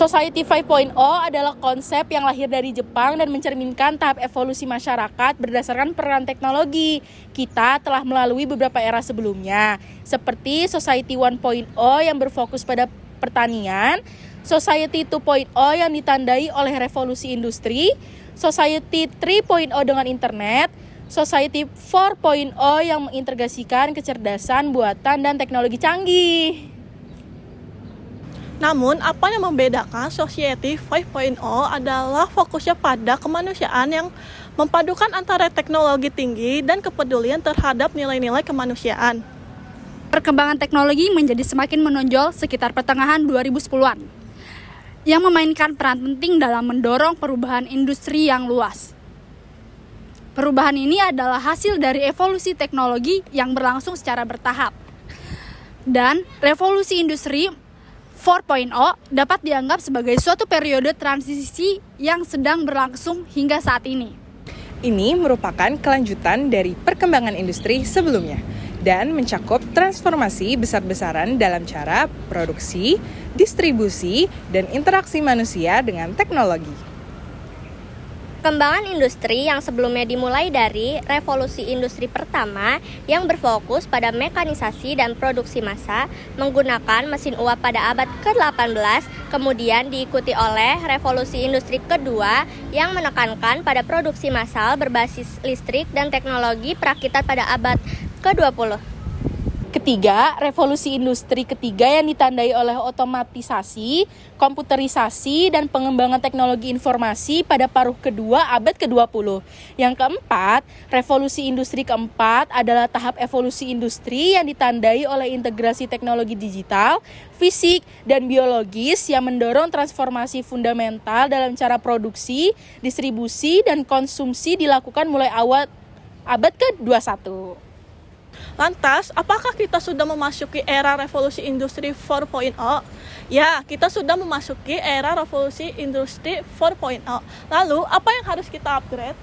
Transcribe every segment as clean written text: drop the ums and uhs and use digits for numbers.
Society 5.0 adalah konsep yang lahir dari Jepang dan mencerminkan tahap evolusi masyarakat berdasarkan peran teknologi. Kita telah melalui beberapa era sebelumnya, seperti Society 1.0 yang berfokus pada pertanian, Society 2.0 yang ditandai oleh revolusi industri, Society 3.0 dengan internet, Society 4.0 yang mengintegrasikan kecerdasan buatan dan teknologi canggih. Namun, apa yang membedakan Society 5.0 adalah fokusnya pada kemanusiaan yang memadukan antara teknologi tinggi dan kepedulian terhadap nilai-nilai kemanusiaan. Perkembangan teknologi menjadi semakin menonjol sekitar pertengahan 2010-an, yang memainkan peran penting dalam mendorong perubahan industri yang luas. Perubahan ini adalah hasil dari evolusi teknologi yang berlangsung secara bertahap. Dan revolusi industri 4.0 dapat dianggap sebagai suatu periode transisi yang sedang berlangsung hingga saat ini. Ini merupakan kelanjutan dari perkembangan industri sebelumnya dan mencakup transformasi besar-besaran dalam cara produksi, distribusi, dan interaksi manusia dengan teknologi. Perkembangan industri yang sebelumnya dimulai dari revolusi industri pertama yang berfokus pada mekanisasi dan produksi massal menggunakan mesin uap pada abad ke-18, kemudian diikuti oleh revolusi industri kedua yang menekankan pada produksi massal berbasis listrik dan teknologi perakitan pada abad ke-20. Ketiga, revolusi industri ketiga yang ditandai oleh otomatisasi, komputerisasi, dan pengembangan teknologi informasi pada paruh kedua abad ke-20. Yang keempat, revolusi industri keempat adalah tahap evolusi industri yang ditandai oleh integrasi teknologi digital, fisik, dan biologis yang mendorong transformasi fundamental dalam cara produksi, distribusi, dan konsumsi dilakukan mulai awal abad ke-21. Lantas, apakah kita sudah memasuki era revolusi industri 4.0? Ya, kita sudah memasuki era revolusi industri 4.0. Lalu, apa yang harus kita upgrade?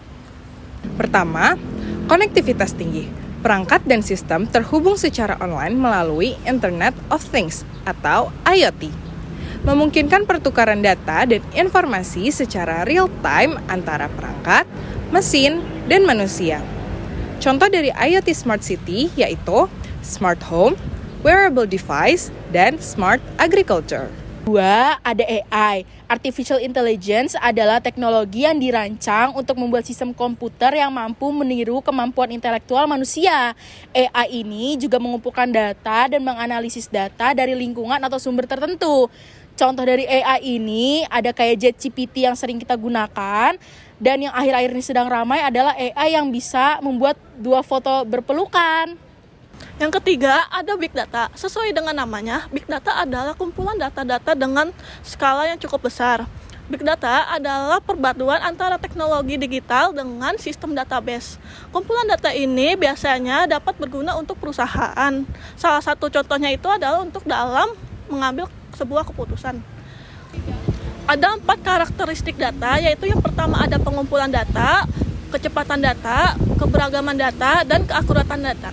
Pertama, konektivitas tinggi. Perangkat dan sistem terhubung secara online melalui Internet of Things atau IoT. Memungkinkan pertukaran data dan informasi secara real-time antara perangkat, mesin, dan manusia. Contoh dari IoT Smart City yaitu Smart Home, Wearable Device, dan Smart Agriculture. Dua, ada AI. Artificial Intelligence adalah teknologi yang dirancang untuk membuat sistem komputer yang mampu meniru kemampuan intelektual manusia. AI ini juga mengumpulkan data dan menganalisis data dari lingkungan atau sumber tertentu. Contoh dari AI ini ada kayak ChatGPT yang sering kita gunakan, dan yang akhir-akhir ini sedang ramai adalah AI yang bisa membuat dua foto berpelukan. Yang ketiga, ada Big Data. Sesuai dengan namanya, Big Data adalah kumpulan data-data dengan skala yang cukup besar. Big Data adalah perpaduan antara teknologi digital dengan sistem database. Kumpulan data ini biasanya dapat berguna untuk perusahaan. Salah satu contohnya itu adalah untuk dalam mengambil sebuah keputusan. Ada 4 karakteristik data, yaitu yang pertama ada pengumpulan data, kecepatan data, keberagaman data, dan keakuratan data.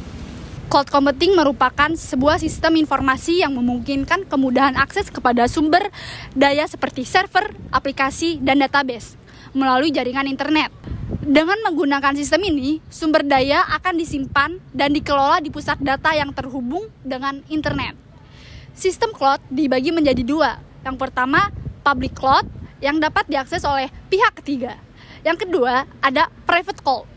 Cloud computing merupakan sebuah sistem informasi yang memungkinkan kemudahan akses kepada sumber daya seperti server, aplikasi, dan database melalui jaringan internet. Dengan menggunakan sistem ini, sumber daya akan disimpan dan dikelola di pusat data yang terhubung dengan internet. Sistem cloud dibagi menjadi dua. Yang pertama, public cloud yang dapat diakses oleh pihak ketiga. Yang kedua, ada private cloud.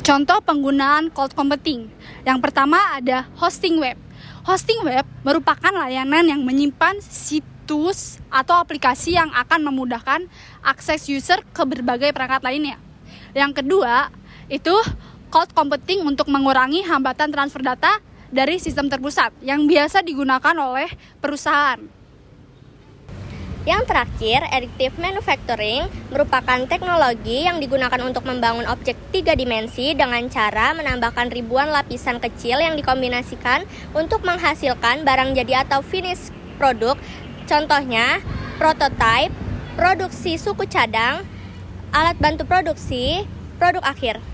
Contoh penggunaan cloud computing. Yang pertama ada hosting web. Hosting web merupakan layanan yang menyimpan situs atau aplikasi yang akan memudahkan akses user ke berbagai perangkat lainnya. Yang kedua, itu cloud computing untuk mengurangi hambatan transfer data dari sistem terpusat yang biasa digunakan oleh perusahaan. Yang terakhir, additive manufacturing merupakan teknologi yang digunakan untuk membangun objek 3 dimensi dengan cara menambahkan ribuan lapisan kecil yang dikombinasikan untuk menghasilkan barang jadi atau finish produk. Contohnya, prototype, produksi suku cadang, alat bantu produksi, produk akhir.